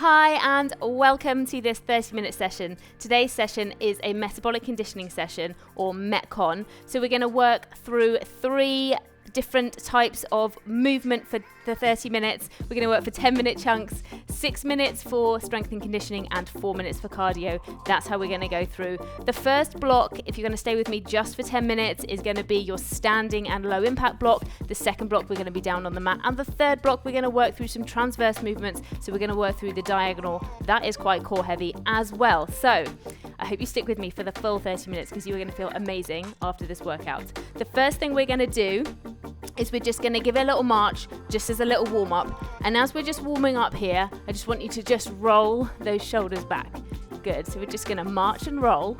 Hi and welcome to this 30-minute session. Today's session is a metabolic conditioning session, or Metcon. So we're going to work through 3 different types of movement for the 30 minutes. We're going to work for 10-minute chunks, 6 minutes for strength and conditioning and 4 minutes for cardio. That's how we're going to go through. The first block, if you're going to stay with me just for 10 minutes, is going to be your standing and low impact block. The second block, we're going to be down on the mat. And the third block, we're going to work through some transverse movements. So we're going to work through the diagonal. That is quite core heavy as well. So I hope you stick with me for the full 30 minutes because you're going to feel amazing after this workout. The first thing we're going to do is we're just going to give it a little march just as a little warm up. And as we're just warming up here, I just want you to just roll those shoulders back. Good. So we're just going to march and roll.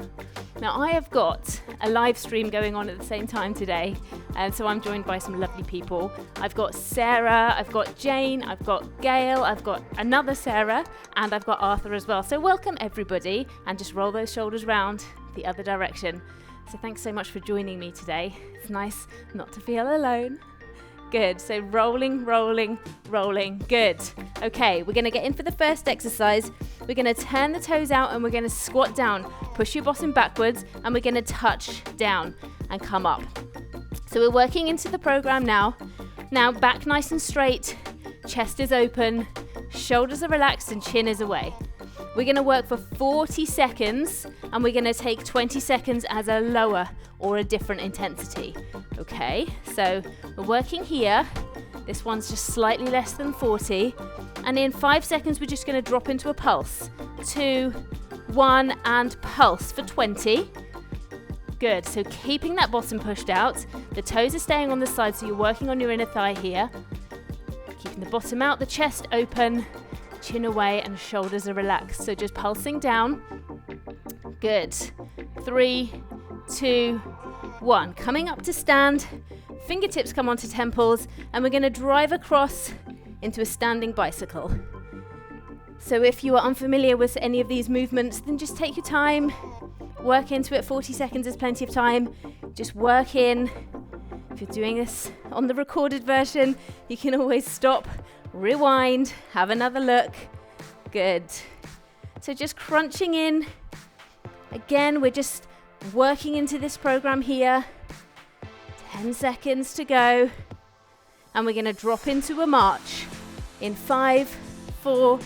Now I have got a live stream going on at the same time today, and so I'm joined by some lovely people. I've got Sarah, I've got Jane, I've got Gail, I've got another Sarah, and I've got Arthur as well. So welcome everybody, and just roll those shoulders round the other direction. So thanks so much for joining me today. It's nice not to feel alone. Good. So rolling, rolling, rolling. Good. Okay, we're going to get in for the first exercise. We're going to turn the toes out and we're going to squat down. Push your bottom backwards and we're going to touch down and come up. So we're working into the program now. Now back nice and straight. Chest is open. Shoulders are relaxed and chin is away. We're going to work for 40 seconds and we're going to take 20 seconds as a lower or a different intensity. Okay, so we're working here. This one's just slightly less than 40. And in 5 seconds, we're just going to drop into a pulse. 2, 1, and pulse for 20. Good, so keeping that bottom pushed out. The toes are staying on the side, so you're working on your inner thigh here. Keeping the bottom out, the chest open. Chin away and shoulders are relaxed. So just pulsing down. Good. 3, 2, 1. Coming up to stand. Fingertips come onto temples and we're going to drive across into a standing bicycle. So if you are unfamiliar with any of these movements, then just take your time. Work into it. 40 seconds is plenty of time. Just work in. If you're doing this on the recorded version, you can always stop. Rewind, have another look. Good. So just crunching in. Again, we're just working into this program here. 10 seconds to go. And we're going to drop into a march in 5, 4,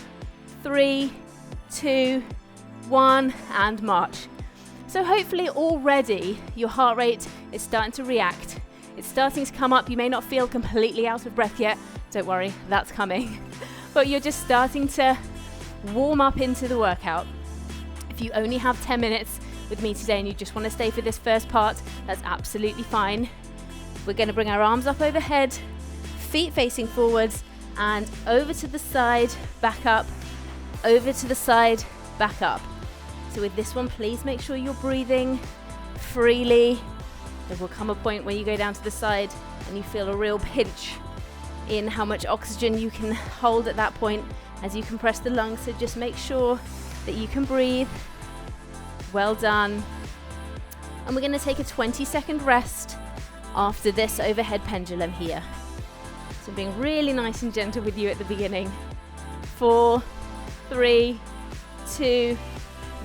3, 2, 1, and march. So hopefully already your heart rate is starting to react. It's starting to come up. You may not feel completely out of breath yet. Don't worry, that's coming. But you're just starting to warm up into the workout. If you only have 10 minutes with me today and you just want to stay for this first part, that's absolutely fine. We're going to bring our arms up overhead, feet facing forwards, and over to the side, back up, over to the side, back up. So with this one, please make sure you're breathing freely. There will come a point where you go down to the side and you feel a real pinch in how much oxygen you can hold at that point as you compress the lungs. So just make sure that you can breathe. Well done. And we're going to take a 20-second rest after this overhead pendulum here. So being really nice and gentle with you at the beginning. 4, 3, 2,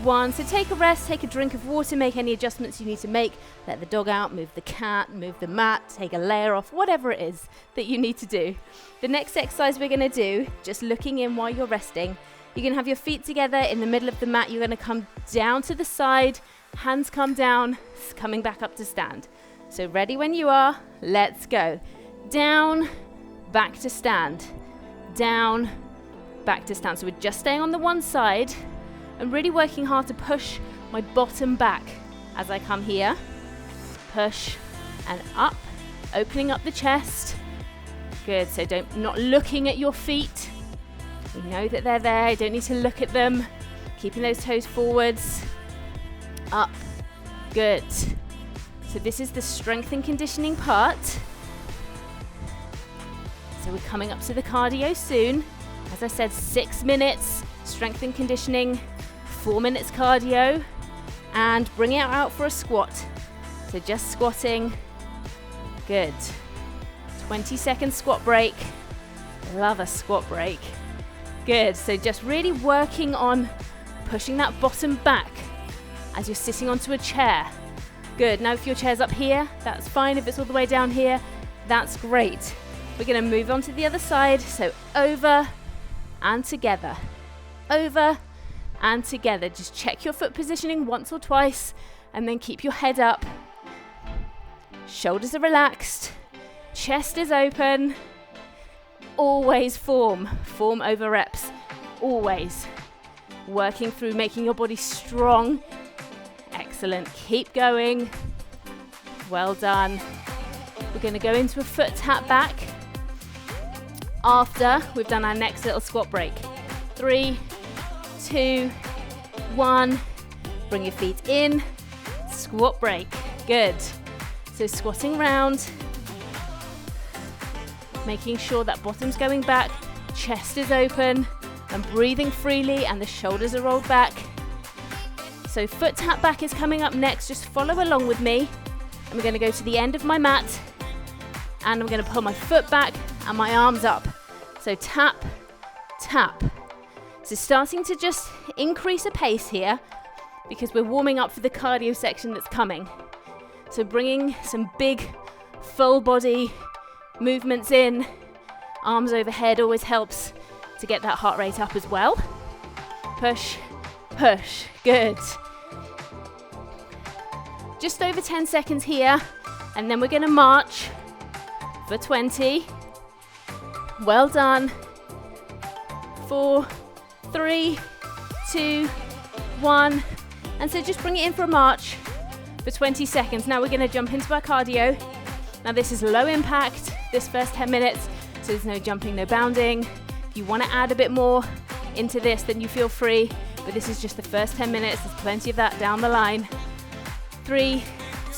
1. So take a rest, take a drink of water, make any adjustments you need to make. Let the dog out, move the cat, move the mat, take a layer off, whatever it is that you need to do. The next exercise we're going to do, just looking in while you're resting, you're going to have your feet together in the middle of the mat. You're going to come down to the side, hands come down, coming back up to stand. So ready when you are, let's go. Down, back to stand. Down, back to stand. So we're just staying on the one side. I'm really working hard to push my bottom back as I come here. Push and up, opening up the chest. Good, so not looking at your feet. You know that they're there, you don't need to look at them. Keeping those toes forwards. Up, good. So this is the strength and conditioning part. So we're coming up to the cardio soon. As I said, 6 minutes strength and conditioning, 4 minutes cardio, and bring it out for a squat. So just squatting. Good. 20-second squat break. Love a squat break. Good, so just really working on pushing that bottom back as you're sitting onto a chair. Good, now if your chair's up here, that's fine. If it's all the way down here, that's great. We're gonna move on to the other side, so over and together. Over and together. Just check your foot positioning once or twice, and then keep your head up. Shoulders are relaxed, chest is open. Always form over reps, always. Working through making your body strong. Excellent, keep going. Well done. We're gonna go into a foot tap back after we've done our next little squat break. 3, 2, 1. Bring your feet in, squat break, good. So squatting round, making sure that bottom's going back, chest is open, and breathing freely, and the shoulders are rolled back. So foot tap back is coming up next. Just follow along with me. And we're going to go to the end of my mat, and I'm going to pull my foot back and my arms up. So tap, tap. So starting to just increase a pace here because we're warming up for the cardio section that's coming. So bringing some big full body movements in, arms overhead always helps to get that heart rate up as well. Push, push, good. Just over 10 seconds here, and then we're gonna march for 20. Well done. 4, 3, 2, 1. And so just bring it in for a march for 20 seconds. Now we're gonna jump into our cardio. Now this is low impact, this first 10 minutes, so there's no jumping, no bounding. If you wanna add a bit more into this, then you feel free, but this is just the first 10 minutes. There's plenty of that down the line. 3,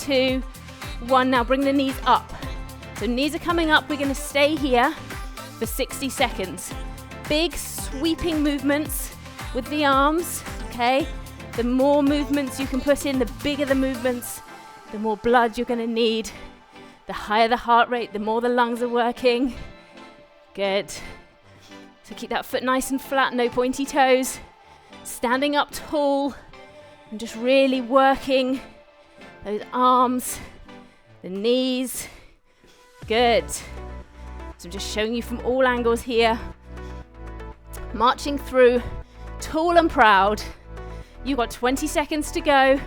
2, 1. Now bring the knees up. So knees are coming up. We're gonna stay here for 60 seconds. Big sweeping movements with the arms, okay? The more movements you can put in, the bigger the movements, the more blood you're gonna need. The higher the heart rate, the more the lungs are working. Good. So keep that foot nice and flat, no pointy toes. Standing up tall and just really working those arms, the knees. Good. So I'm just showing you from all angles here. Marching through, tall and proud. You've got 20 seconds to go,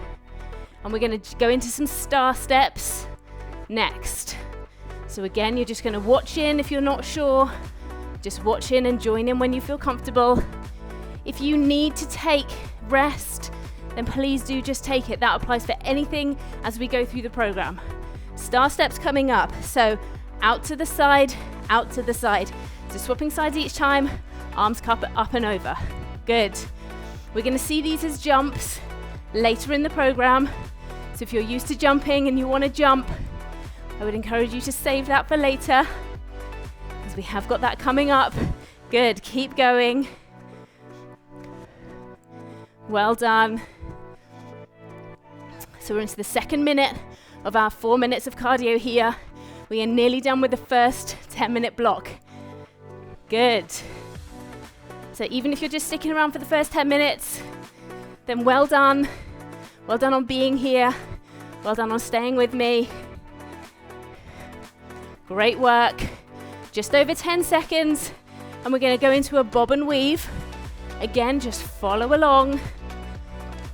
and we're gonna go into some star steps next. So again, you're just gonna watch in if you're not sure. Just watch in and join in when you feel comfortable. If you need to take rest, then please do just take it. That applies for anything as we go through the program. Star steps coming up. So out to the side, out to the side. So swapping sides each time, arms up and over. Good. We're gonna see these as jumps later in the program. So if you're used to jumping and you wanna jump, I would encourage you to save that for later, because we have got that coming up. Good, keep going. Well done. So we're into the second minute of our 4 minutes of cardio here. We are nearly done with the first 10-minute block. Good. So even if you're just sticking around for the first 10 minutes, then well done. Well done on being here. Well done on staying with me. Great work. Just over 10 seconds, and we're going to go into a bob and weave. Again, just follow along.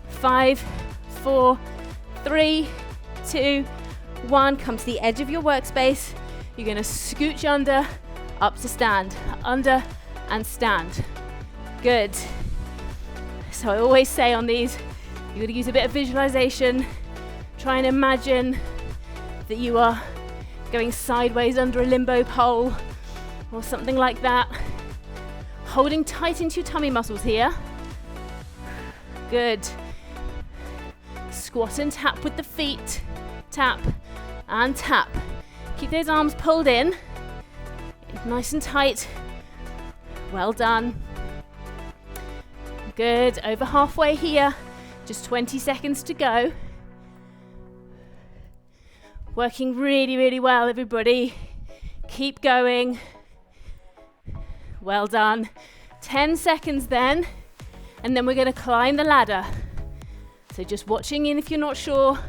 5, 4, 3, 2, 1. Come to the edge of your workspace. You're going to scooch under, up to stand, under and stand. Good. So I always say on these, you're going to use a bit of visualization. Try and imagine that you are going sideways under a limbo pole or something like that. Holding tight into your tummy muscles here. Good. Squat and tap with the feet. Tap and tap. Keep those arms pulled in. Nice and tight. Well done. Good. Over halfway here. Just 20 seconds to go. Working really, really well, everybody. Keep going. Well done. 10 seconds then, and then we're going to climb the ladder. So just watching in if you're not sure.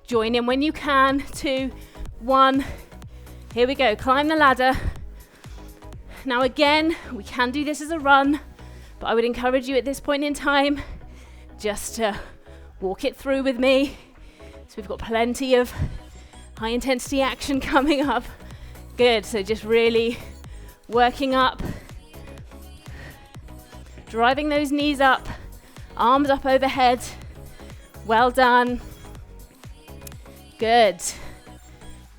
Join in when you can. 2, 1. Here we go. Climb the ladder. Now again, we can do this as a run, but I would encourage you at this point in time just to walk it through with me. So we've got plenty of high intensity action coming up. Good. So just really working up, driving those knees up, arms up overhead. Well done. Good.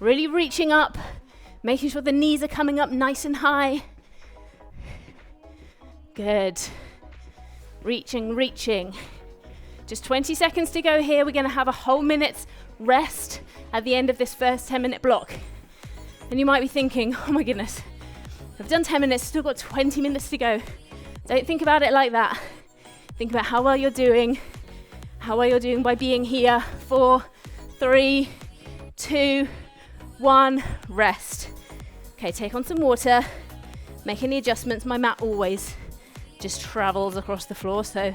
Really reaching up, making sure the knees are coming up nice and high. Good. Reaching. Just 20 seconds to go here. We're going to have a whole minute's rest at the end of this first 10-minute block. And you might be thinking, oh my goodness, I've done 10 minutes, still got 20 minutes to go. Don't think about it like that. Think about how well you're doing by being here. 4, 3, 2, 1, rest. Okay, take on some water, make any adjustments. My mat always just travels across the floor, so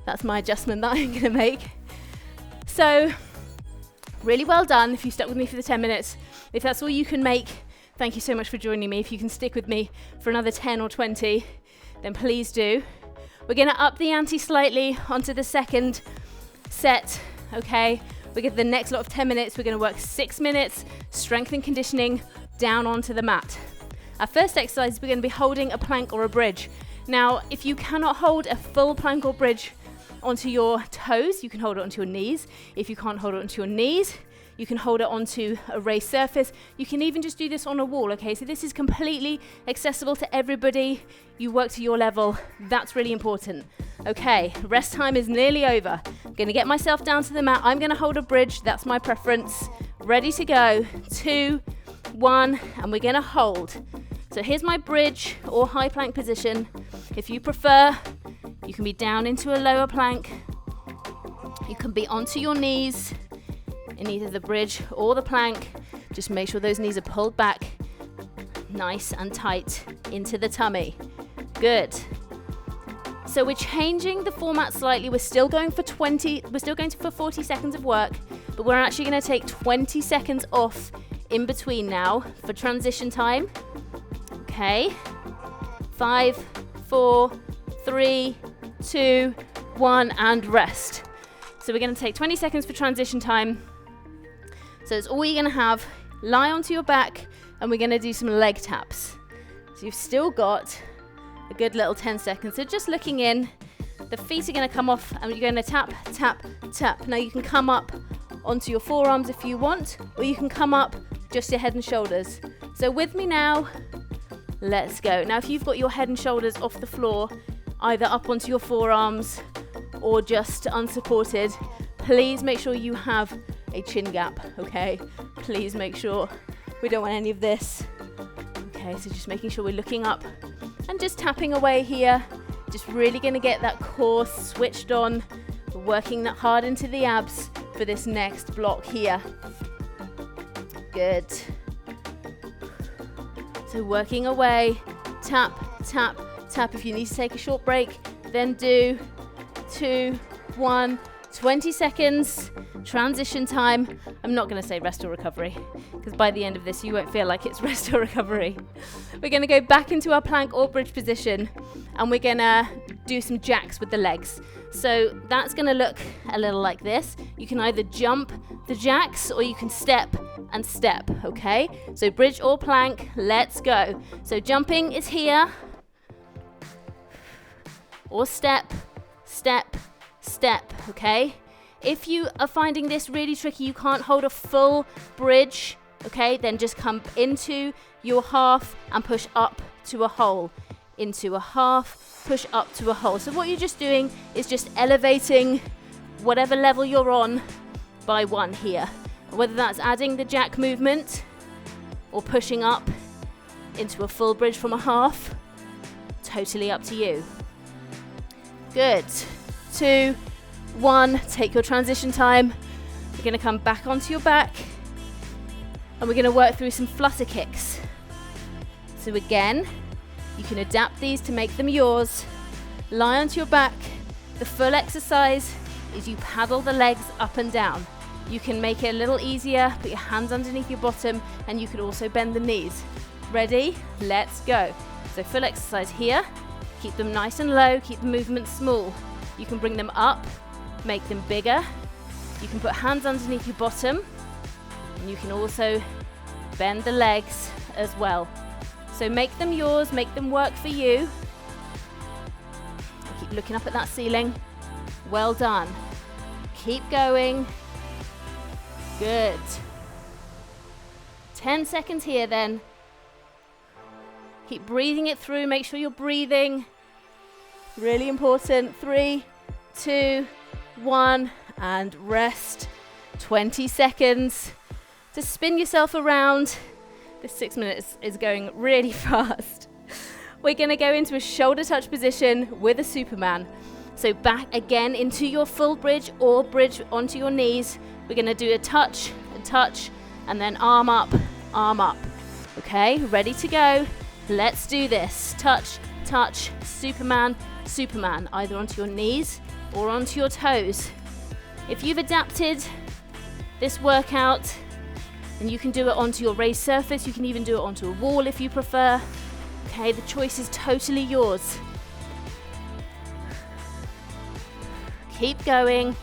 that's my adjustment that I'm gonna make. So, really well done if you stuck with me for the 10 minutes. If that's all you can make, thank you so much for joining me. If you can stick with me for another 10 or 20, then please do. We're gonna up the ante slightly onto the second set, okay? We get the next lot of 10 minutes. We're gonna work 6 minutes, strength and conditioning, down onto the mat. Our first exercise, we're gonna be holding a plank or a bridge. Now, if you cannot hold a full plank or bridge onto your toes, you can hold it onto your knees. If you can't hold it onto your knees, you can hold it onto a raised surface. You can even just do this on a wall, okay? So this is completely accessible to everybody. You work to your level. That's really important. Okay, rest time is nearly over. I'm gonna get myself down to the mat. I'm gonna hold a bridge. That's my preference. Ready to go. 2, 1, and we're gonna hold. So here's my bridge or high plank position. If you prefer, you can be down into a lower plank. You can be onto your knees in either the bridge or the plank. Just make sure those knees are pulled back nice and tight into the tummy. Good. So we're changing the format slightly. We're still going for 40 seconds of work, but we're actually going to take 20 seconds off in between now for transition time. Okay. 5, 4, 3, 2, 1, and rest. So we're going to take 20 seconds for transition time. So it's all you're going to have. Lie onto your back, and we're going to do some leg taps. So you've still got a good little 10 seconds. So just looking in, the feet are going to come off, and you're going to tap, tap, tap. Now you can come up onto your forearms if you want, or you can come up just your head and shoulders. So with me now, let's go. Now if you've got your head and shoulders off the floor, either up onto your forearms or just unsupported, please make sure you have a chin gap, okay? Please make sure. We don't want any of this. Okay, so just making sure we're looking up and just tapping away here. Just really gonna get that core switched on. We're working that hard into the abs for this next block here. Good. So working away, tap, tap, tap. If you need to take a short break, then do. 2, 1, 20 seconds, transition time. I'm not going to say rest or recovery, because by the end of this, you won't feel like it's rest or recovery. We're going to go back into our plank or bridge position, and we're going to do some jacks with the legs. So that's going to look a little like this. You can either jump the jacks, or you can step and step, okay? So bridge or plank, let's go. So jumping is here, or step, step, step, okay? If you are finding this really tricky, you can't hold a full bridge, okay, then just come into your half and push up to a hole. Into a half, push up to a hole. So what you're just doing is just elevating whatever level you're on by 1 here. Whether that's adding the jack movement or pushing up into a full bridge from a half, totally up to you. Good. 2, 1, take your transition time. You're going to come back onto your back, and we're going to work through some flutter kicks. So again, You can adapt these to make them yours. Lie onto your back. The full exercise is you paddle the legs up and down. You can make it a little easier, put your hands underneath your bottom, and you can also bend the knees. Ready? Let's go. So full exercise here. Keep them nice and low, keep the movement small. You can bring them up, make them bigger. You can put hands underneath your bottom, and you can also bend the legs as well. So make them yours, make them work for you. Keep looking up at that ceiling. Well done. Keep going. Good. 10 seconds here then. Keep breathing it through, make sure you're breathing. Really important. 3, 2, 1, and rest. 20 seconds to spin yourself around. This 6 minutes is going really fast. We're going to go into a shoulder touch position with a Superman. So back again into your full bridge or bridge onto your knees. We're going to do a touch, and then arm up, Okay, ready to go. Let's do this. Touch, Superman, Superman, either onto your knees or onto your toes. If you've adapted this workout, then you can do it onto your raised surface. You can even do it onto a wall if you prefer. Okay, the choice is totally yours. Keep going.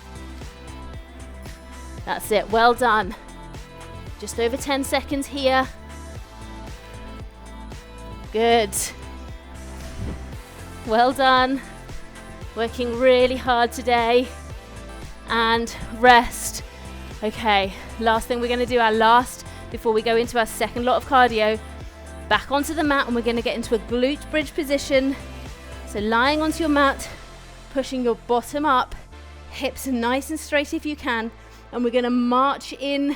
That's it, well done. Just over 10 seconds here. Good. Well done. Working really hard today. And rest. Okay, last thing we're going to do, our last, before we go into our second lot of cardio, back onto the mat, and we're going to get into a glute bridge position. So lying onto your mat, pushing your bottom up, hips nice and straight if you can, and we're going to march in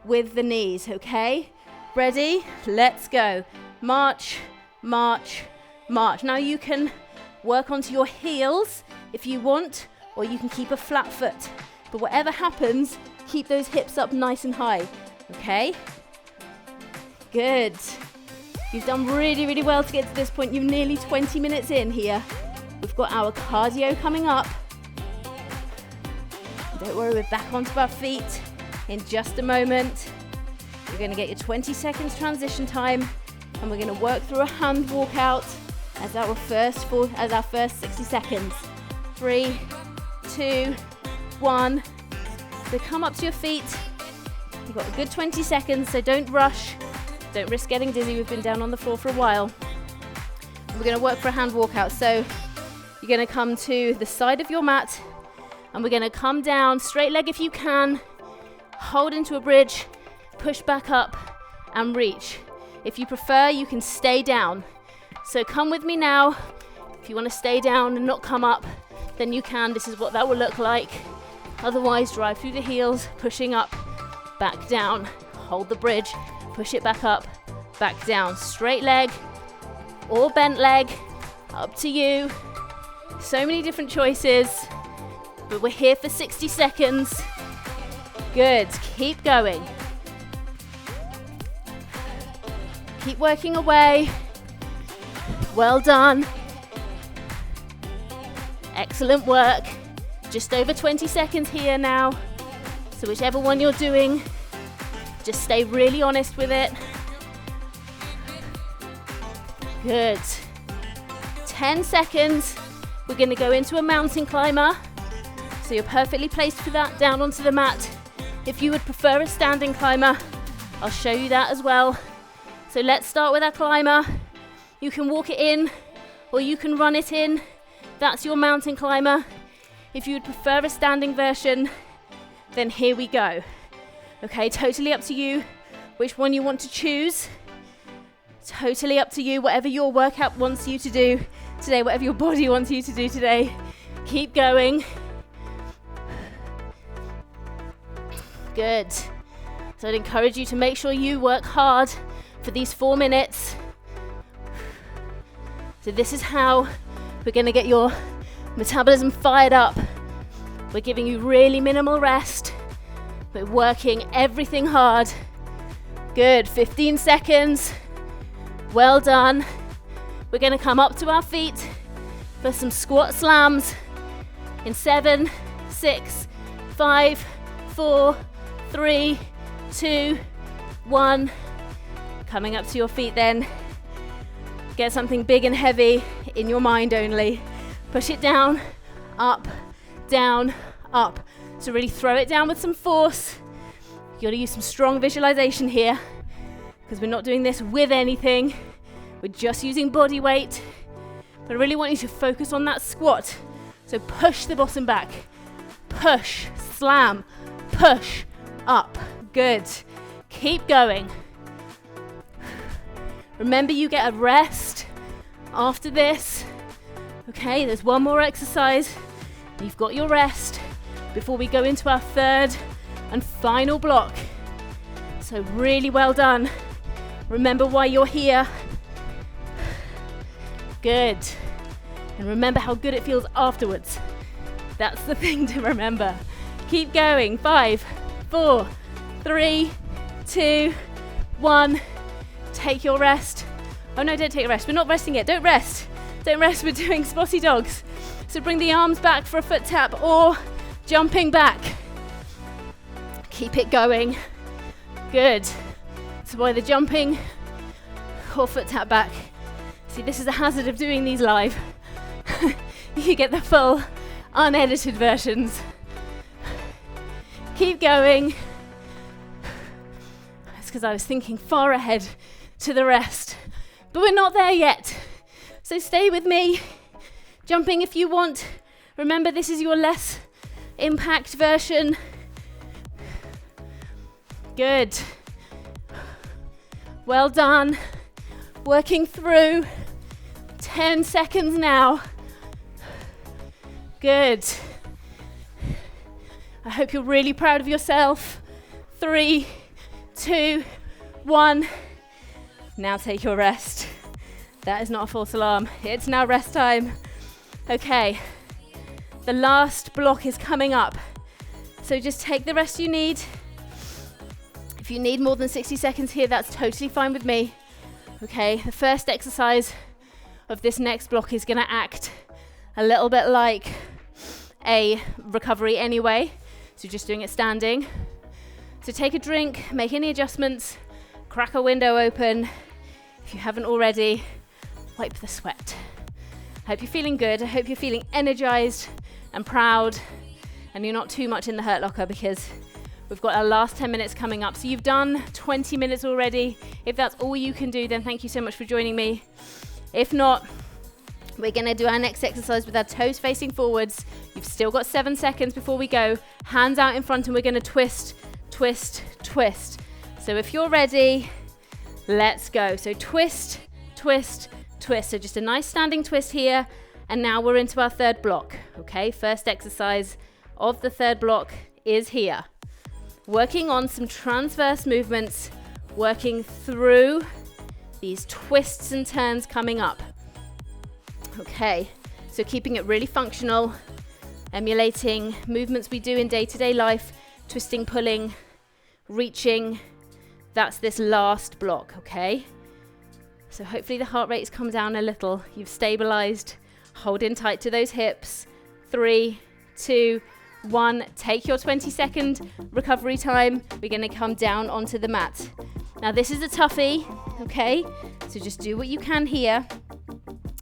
with the knees, okay? Ready? Let's go. March, march, march. Now you can work onto your heels if you want, or you can keep a flat foot. But whatever happens, keep those hips up nice and high, okay? Good. You've done really, really well to get to this point. You're nearly 20 minutes in here. We've got our cardio coming up. Don't worry, we're back onto our feet in just a moment. You're going to get your 20 seconds transition time, and we're going to work through a hand walkout as our first 60 seconds. 3, 2, 1. So come up to your feet. You've got a good 20 seconds, so don't rush. Don't risk getting dizzy. We've been down on the floor for a while. We're going to work for a hand walkout. So you're going to come to the side of your mat, and we're going to come down, straight leg if you can, hold into a bridge, push back up, and reach. If you prefer, you can stay down. So come with me now. If you want to stay down and not come up, then you can. This is what that will look like. Otherwise, drive through the heels, pushing up, back down. Hold the bridge, push it back up, back down. Straight leg or bent leg, up to you. So many different choices, but we're here for 60 seconds. Good, keep going. Keep working away. Well done. Excellent work. Just over 20 seconds here now. So whichever one you're doing, just stay really honest with it. Good. 10 seconds. We're going to go into a mountain climber. So you're perfectly placed for that, down onto the mat. If you would prefer a standing climber, I'll show you that as well. So let's start with our climber. You can walk it in, or you can run it in. That's your mountain climber. If you would prefer a standing version, then here we go. Okay, totally up to you which one you want to choose. Totally up to you, whatever your workout wants you to do today, whatever your body wants you to do today. Keep going. Good. So I'd encourage you to make sure you work hard for these 4 minutes. So this is how we're going to get your metabolism fired up. We're giving you really minimal rest. We're working everything hard. Good, 15 seconds. Well done. We're going to come up to our feet for some squat slams in 7, 6, 5, 4, 3, 2, 1. Coming up to your feet then. Get something big and heavy in your mind only. Push it down, up, down, up. So really throw it down with some force. You got to use some strong visualization here because we're not doing this with anything. We're just using body weight. But I really want you to focus on that squat. So push the bottom back. Push, slam, push, up. Good. Keep going. Remember, you get a rest after this. Okay, there's one more exercise. You've got your rest before we go into our third and final block. So really well done. Remember why you're here. Good. And remember how good it feels afterwards. That's the thing to remember. Keep going. 5, 4, 3, 2, 1. Take your rest. Oh no, don't take a rest. We're not resting yet. Don't rest. Don't rest. We're doing spotty dogs. So bring the arms back for a foot tap or jumping back. Keep it going. Good. So either jumping or foot tap back. See, this is a hazard of doing these live. You get the full, unedited versions. Keep going. It's because I was thinking far ahead to the rest. But we're not there yet. So stay with me. Jumping if you want. Remember, this is your less impact version. Good. Well done. Working through. 10 seconds now. Good. I hope you're really proud of yourself. 3, 2, 1. Now take your rest. That is not a false alarm. It's now rest time. Okay. The last block is coming up. So just take the rest you need. If you need more than 60 seconds here, that's totally fine with me. Okay, the first exercise of this next block is going to act a little bit like a recovery anyway. So just doing it standing. So take a drink, make any adjustments, crack a window open. If you haven't already, wipe the sweat. I hope you're feeling good. I hope you're feeling energized and proud, and you're not too much in the hurt locker because we've got our last 10 minutes coming up. So you've done 20 minutes already. If that's all you can do, then thank you so much for joining me. If not, we're gonna do our next exercise with our toes facing forwards. You've still got 7 seconds before we go. Hands out in front and we're gonna twist, twist, twist. So if you're ready, let's go. So twist, twist, twist. So just a nice standing twist here. And now we're into our third block. Okay, first exercise of the third block is here. Working on some transverse movements, working through these twists and turns coming up. Okay, so keeping it really functional, emulating movements we do in day-to-day life, twisting, pulling, reaching. That's this last block, okay? So hopefully the heart rate's come down a little. You've stabilized. Hold in tight to those hips. 3, 2, 1. Take your 20-second recovery time. We're going to come down onto the mat. Now this is a toughie, okay? So just do what you can here.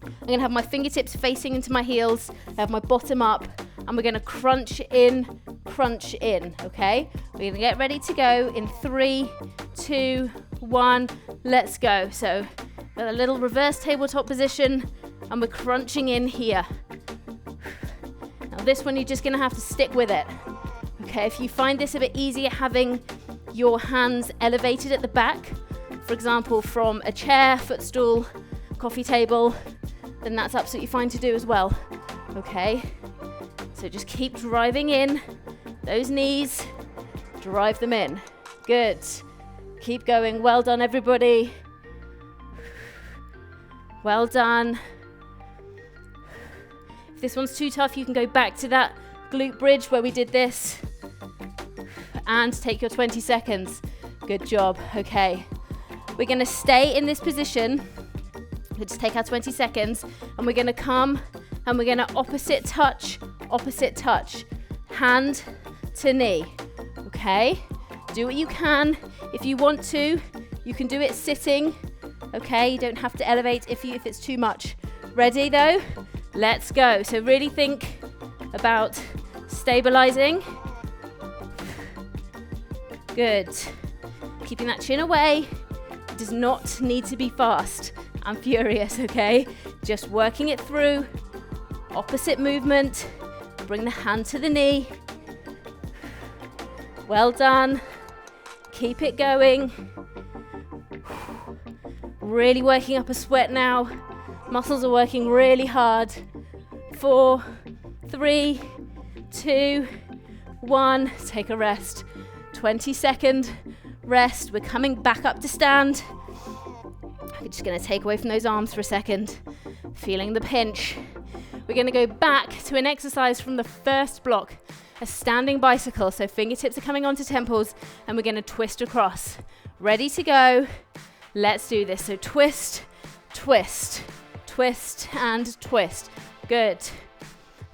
I'm going to have my fingertips facing into my heels. I have my bottom up, and we're going to crunch in, okay? We're going to get ready to go in 3, 2, 1. Let's go. So a little reverse tabletop position, and we're crunching in here. Now this one, you're just going to have to stick with it. Okay, if you find this a bit easier having your hands elevated at the back, for example, from a chair, footstool, coffee table, then that's absolutely fine to do as well. Okay, so just keep driving in those knees, drive them in. Good. Keep going. Well done, everybody. Well done. If this one's too tough, you can go back to that glute bridge where we did this and take your 20 seconds. Good job. Okay, we're going to stay in this position We'll just take our 20 seconds and we're gonna come and we're gonna opposite touch, hand to knee, okay? Do what you can. If you want to, you can do it sitting, okay? You don't have to elevate if it's too much. Ready though? Let's go. So really think about stabilizing. Good. Keeping that chin away. It does not need to be fast and furious, okay? Just working it through. Opposite movement. Bring the hand to the knee. Well done. Keep it going. Really working up a sweat now. Muscles are working really hard. 4, 3, 2, 1. Take a rest. 20-second rest. We're coming back up to stand. We're just going to take away from those arms for a second. Feeling the pinch. We're going to go back to an exercise from the first block. A standing bicycle. So fingertips are coming onto temples and we're going to twist across. Ready to go. Let's do this. So twist, twist, twist and twist. Good.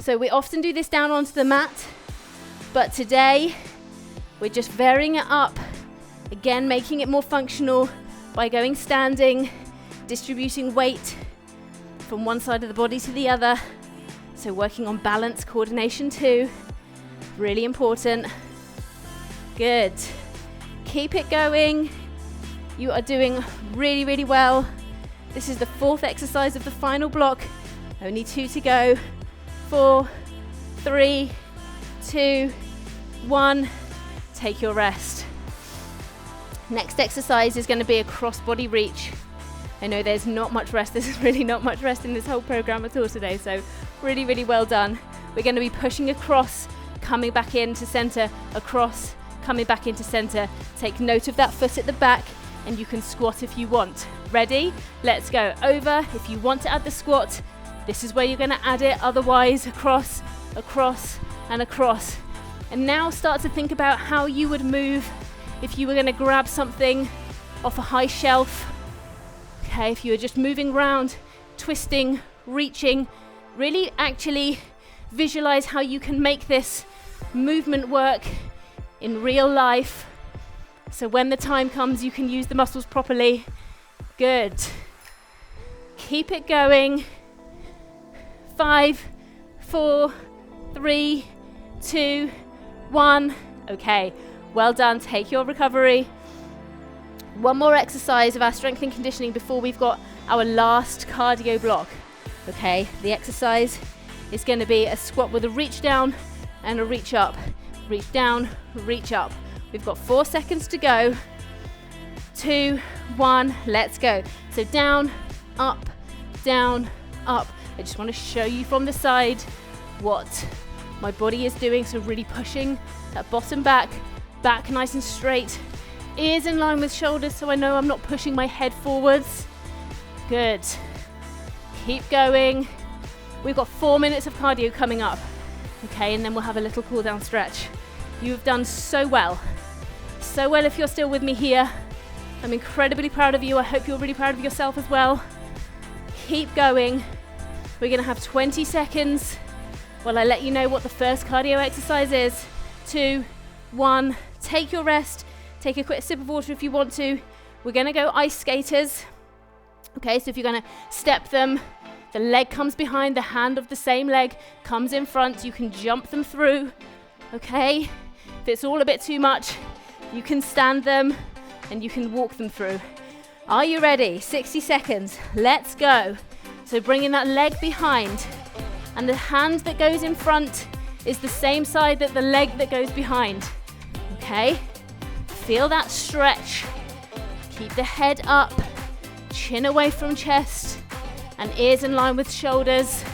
So we often do this down onto the mat, but today we're just varying it up. Again, making it more functional by going standing, distributing weight from one side of the body to the other. So working on balance, coordination too. Really important. Good. Keep it going. You are doing really, really well. This is the 4th exercise of the final block. Only 2 to go. 4, 3, 2, 1. Take your rest. Next exercise is going to be a cross-body reach. I know there's not much rest. There's really not much rest in this whole program at all today. So really, really well done. We're going to be pushing across, coming back into center, across, coming back into center. Take note of that foot at the back and you can squat if you want. Ready? Let's go. Over. If you want to add the squat, this is where you're going to add it. Otherwise, across, across, and across. And now start to think about how you would move if you were going to grab something off a high shelf. Okay, if you were just moving around, twisting, reaching, really actually visualize how you can make this movement work in real life. So when the time comes, you can use the muscles properly. Good. Keep it going. 5, 4, 3, 2, 1. Okay, well done. Take your recovery. One more exercise of our strength and conditioning before we've got our last cardio block. Okay, the exercise is going to be a squat with a reach down and a reach up. Reach down, reach up. We've got 4 seconds to go. 2, 1, let's go. So down, up, down, up. I just want to show you from the side what my body is doing. So really pushing that bottom back nice and straight. Ears in line with shoulders so I know I'm not pushing my head forwards. Good. Keep going. We've got 4 minutes of cardio coming up. Okay, and then we'll have a little cool down stretch. You've done so well. So well if you're still with me here. I'm incredibly proud of you. I hope you're really proud of yourself as well. Keep going. We're going to have 20 seconds while I let you know what the first cardio exercise is. 2, 1, take your rest. Take a quick sip of water if you want to. We're going to go ice skaters. Okay, so if you're going to step them, the leg comes behind, the hand of the same leg comes in front. You can jump them through. Okay, if it's all a bit too much, you can stand them and you can walk them through. Are you ready? 60 seconds. Let's go. So bringing that leg behind, and the hand that goes in front is the same side that the leg that goes behind. Okay, feel that stretch. Keep the head up, chin away from chest, and ears in line with shoulders.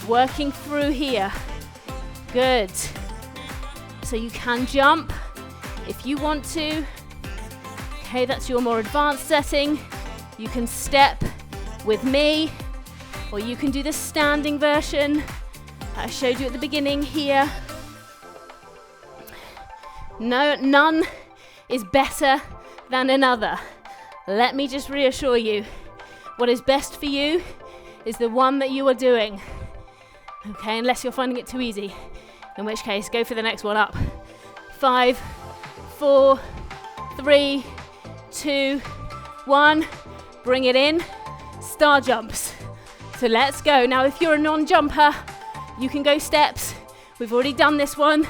Working through here. Good. So you can jump if you want to. Okay, that's your more advanced setting. You can step with me, or you can do the standing version that I showed you at the beginning here. No, none is better than another. Let me just reassure you. What is best for you is the one that you are doing. Okay, unless you're finding it too easy, in which case go for the next one up. 5, 4, 3, 2, 1. Bring it in. Star jumps. So let's go. Now if you're a non-jumper, you can go steps. We've already done this one,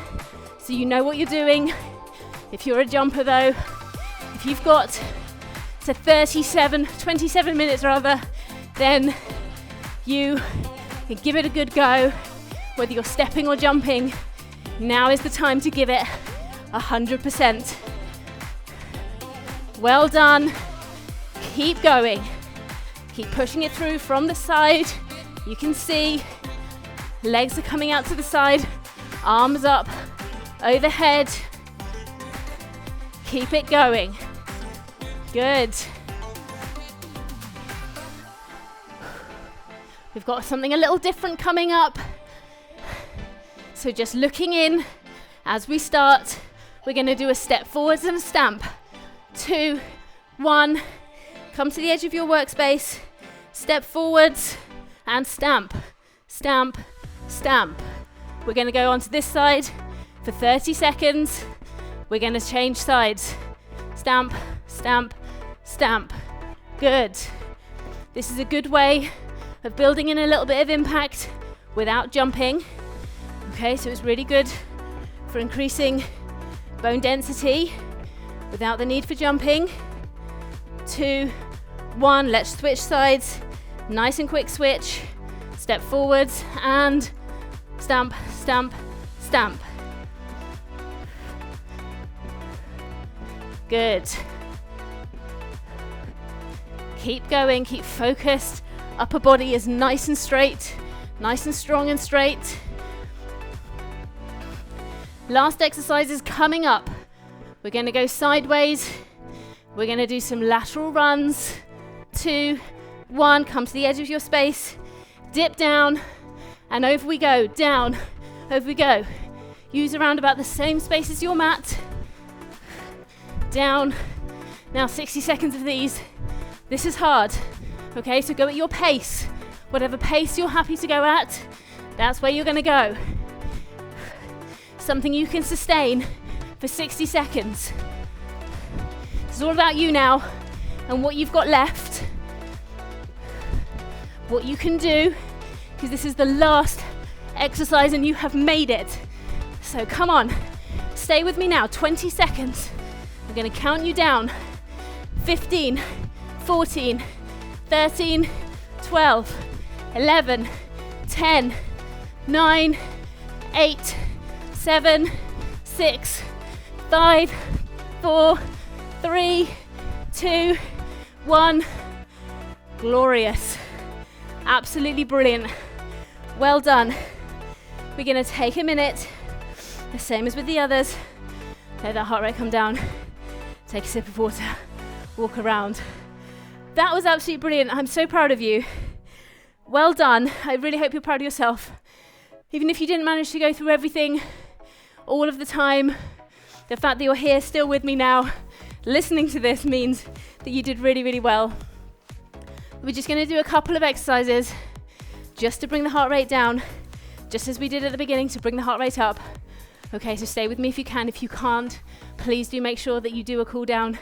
so you know what you're doing. If you're a jumper though, if you've got to 27 minutes rather, then you can give it a good go. Whether you're stepping or jumping, now is the time to give it 100%. Well done. Keep going. Keep pushing it through from the side. You can see legs are coming out to the side, arms up, overhead. Keep it going. Good. We've got something a little different coming up. So just looking in as we start, we're going to do a step forwards and a stamp. 2, 1. Come to the edge of your workspace. Step forwards and stamp, stamp, stamp. We're going to go onto this side for 30 seconds. We're going to change sides. Stamp, stamp, stamp. Good. This is a good way of building in a little bit of impact without jumping. Okay, so it's really good for increasing bone density without the need for jumping. 2, 1, let's switch sides. Nice and quick switch. Step forwards and stamp, stamp, stamp. Good. Keep going, keep focused. Upper body is nice and straight, nice and strong and straight. Last exercise is coming up. We're going to go sideways. We're going to do some lateral runs. 2, 1, come to the edge of your space, dip down, and over we go, down, over we go. Use around about the same space as your mat. Down. Now 60 seconds of these. This is hard, okay, so go at your pace. Whatever pace you're happy to go at, that's where you're gonna go. Something you can sustain for 60 seconds. It's all about you now and what you've got left. What you can do, because this is the last exercise and you have made it. So come on, stay with me now, 20 seconds. I'm gonna count you down. 15, 14, 13, 12, 11, 10, 9, 8, 7, 6, 5, 4, 3, 2, 1. Glorious. Absolutely brilliant. Well done. We're going to take a minute, the same as with the others. Let that heart rate come down. Take a sip of water. Walk around. That was absolutely brilliant. I'm so proud of you. Well done. I really hope you're proud of yourself. Even if you didn't manage to go through everything all of the time, the fact that you're here still with me now, listening to this means that you did really, really well. We're just going to do a couple of exercises just to bring the heart rate down, just as we did at the beginning to bring the heart rate up. Okay, so stay with me if you can. If you can't, please do make sure that you do a cool down.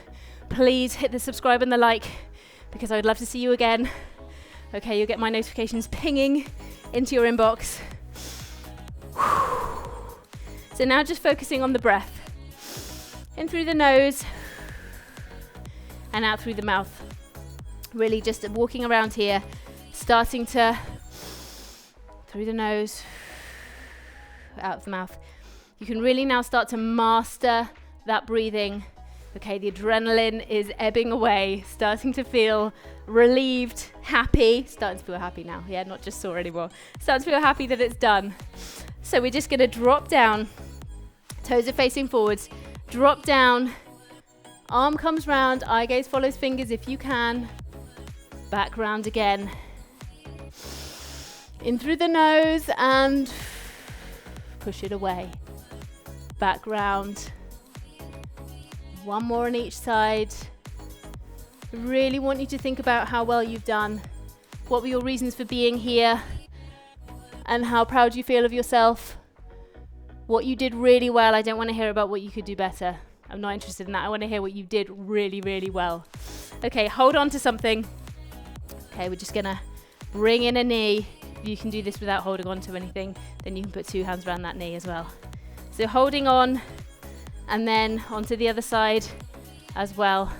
Please hit the subscribe and the like, because I would love to see you again. Okay, you'll get my notifications pinging into your inbox. So now just focusing on the breath. In through the nose and out through the mouth. Really just walking around here, starting to through the nose, out of the mouth. You can really now start to master that breathing. Okay, the adrenaline is ebbing away, starting to feel relieved, happy, starting to feel happy now. Yeah, not just sore anymore. Starting to feel happy that it's done. So we're just going to drop down, toes are facing forwards, drop down, arm comes round, eye gaze follows fingers if you can. Back round again. In through the nose and push it away. Back round. One more on each side. I really want you to think about how well you've done. What were your reasons for being here? And how proud you feel of yourself. What you did really well. I don't want to hear about what you could do better. I'm not interested in that. I want to hear what you did really, really well. Okay, hold on to something. Okay, we're just gonna bring in a knee. If you can do this without holding on to anything, then you can put 2 hands around that knee as well. So holding on, and then onto the other side as well.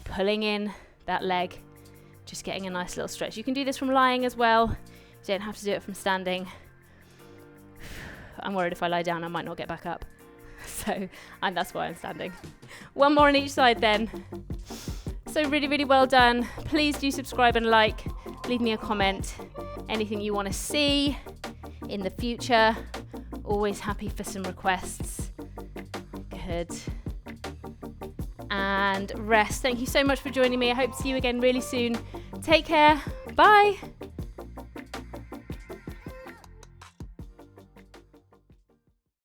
Pulling in that leg, just getting a nice little stretch. You can do this from lying as well. You don't have to do it from standing. I'm worried if I lie down, I might not get back up. So, and that's why I'm standing. One more on each side then. So really, really well done. Please do subscribe and like. Leave me a comment. Anything you want to see in the future. Always happy for some requests. Good. And rest. Thank you so much for joining me. I hope to see you again really soon. Take care. Bye.